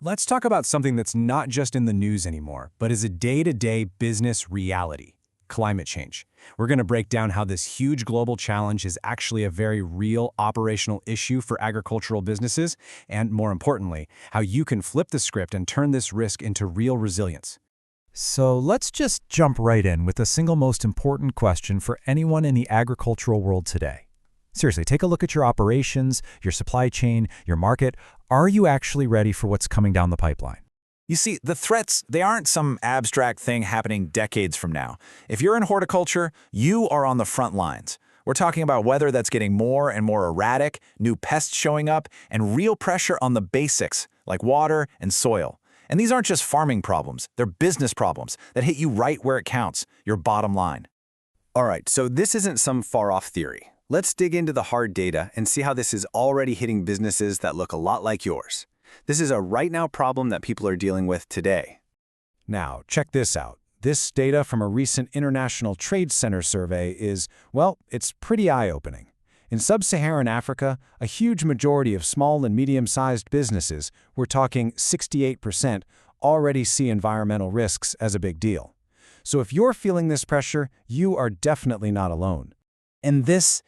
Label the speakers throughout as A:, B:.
A: Let's talk about something that's not just in the news anymore, but is a day-to-day business reality: climate change. We're going to break down how this huge global challenge is actually a very real operational issue for agricultural businesses, and more importantly, how you can flip the script and turn this risk into real resilience. So let's just jump right in with the single most important question for anyone in the agricultural world today. Seriously, take a look at your operations, your supply chain, your market. Are you actually ready for what's coming down the pipeline?
B: You see, the threats, they aren't some abstract thing happening decades from now. If you're in horticulture, you are on the front lines. We're talking about weather that's getting more and more erratic, new pests showing up, and real pressure on the basics, like water and soil. And these aren't just farming problems, they're business problems that hit you right where it counts, your bottom line.
C: All right, so this isn't some far-off theory. Let's dig into the hard data and see how this is already hitting businesses that look a lot like yours. This is a right-now problem that people are dealing with today.
A: Now, check this out. This data from a recent International Trade Center survey is, well, it's pretty eye-opening. In sub-Saharan Africa, a huge majority of small and medium-sized businesses, we're talking 68%, already see environmental risks as a big deal. So if you're feeling this pressure, you are definitely not alone.
B: And this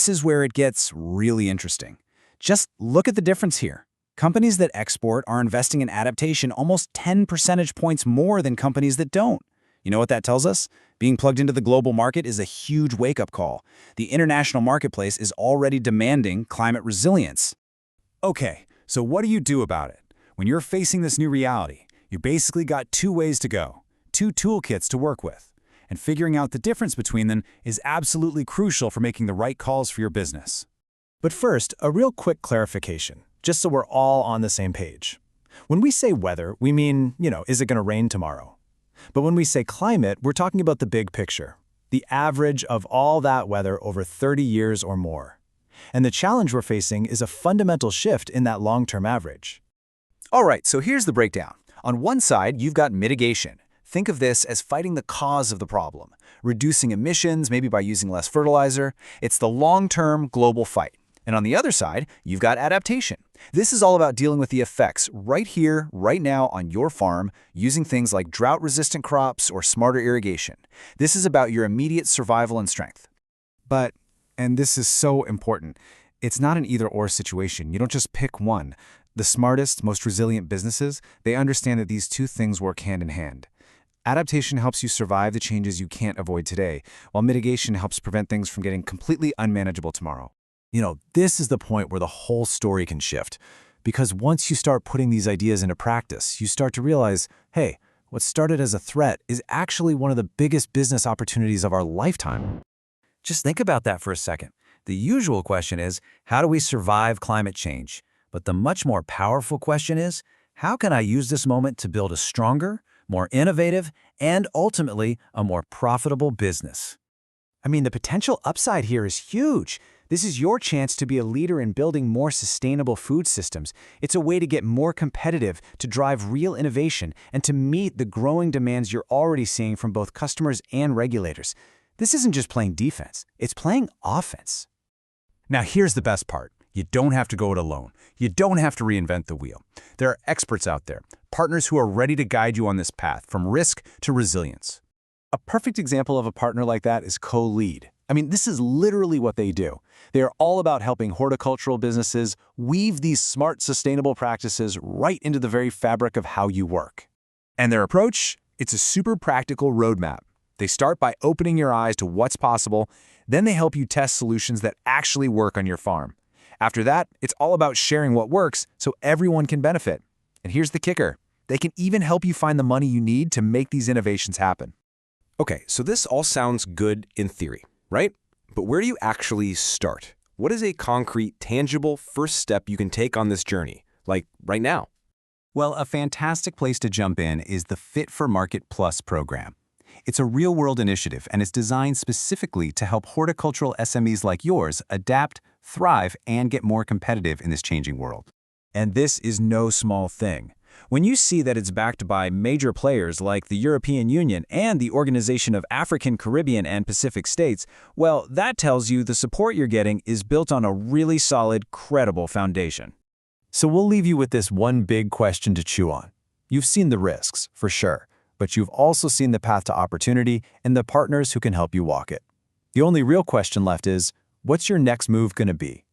B: is where it gets really interesting. Just look at the difference here. Companies that export are investing in adaptation almost 10 percentage points more than companies that don't. You know what that tells us? Being plugged into the global market is a huge wake-up call. The international marketplace is already demanding climate resilience.
A: Okay, so what do you do about it? When you're facing this new reality, you basically got two ways to go, two toolkits to work with. And figuring out the difference between them is absolutely crucial for making the right calls for your business. But first, a real quick clarification, just so we're all on the same page. When we say weather, we mean, is it going to rain tomorrow? But when we say climate, we're talking about the big picture, the average of all that weather over 30 years or more. And the challenge we're facing is a fundamental shift in that long-term average.
B: All right, so here's the breakdown. On one side, you've got mitigation. Think of this as fighting the cause of the problem, reducing emissions, maybe by using less fertilizer. It's the long-term global fight. And on the other side, you've got adaptation. This is all about dealing with the effects right here, right now on your farm, using things like drought-resistant crops or smarter irrigation. This is about your immediate survival and strength.
A: But, and this is so important, it's not an either-or situation. You don't just pick one. The smartest, most resilient businesses, they understand that these two things work hand in hand. Adaptation helps you survive the changes you can't avoid today, while mitigation helps prevent things from getting completely unmanageable tomorrow. This is the point where the whole story can shift. Because once you start putting these ideas into practice, you start to realize, hey, what started as a threat is actually one of the biggest business opportunities of our lifetime.
B: Just think about that for a second. The usual question is, how do we survive climate change? But the much more powerful question is, how can I use this moment to build a stronger, more innovative, and ultimately a more profitable business?
A: I mean, the potential upside here is huge. This is your chance to be a leader in building more sustainable food systems. It's a way to get more competitive, to drive real innovation, and to meet the growing demands you're already seeing from both customers and regulators. This isn't just playing defense, it's playing offense. Now here's the best part. You don't have to go it alone. You don't have to reinvent the wheel. There are experts out there, partners who are ready to guide you on this path from risk to resilience. A perfect example of a partner like that is TD.COLEAD. I mean, this is literally what they do. They are all about helping horticultural businesses weave these smart, sustainable practices right into the very fabric of how you work. And their approach? It's a super practical roadmap. They start by opening your eyes to what's possible, then they help you test solutions that actually work on your farm. After that, it's all about sharing what works so everyone can benefit. And here's the kicker. They can even help you find the money you need to make these innovations happen.
D: Okay, so this all sounds good in theory, right? But where do you actually start? What is a concrete, tangible first step you can take on this journey, like right now?
C: Well, a fantastic place to jump in is the Fit for Market Plus program. It's a real-world initiative, and it's designed specifically to help horticultural SMEs like yours adapt, thrive, and get more competitive in this changing world.
A: And this is no small thing. When you see that it's backed by major players like the European Union and the Organization of African, Caribbean, and Pacific States, well, that tells you the support you're getting is built on a really solid, credible foundation.
C: So we'll leave you with this one big question to chew on. You've seen the risks, for sure, but you've also seen the path to opportunity and the partners who can help you walk it. The only real question left is, what's your next move going to be?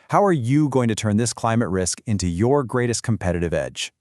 C: How are you going to turn this climate risk into your greatest competitive edge?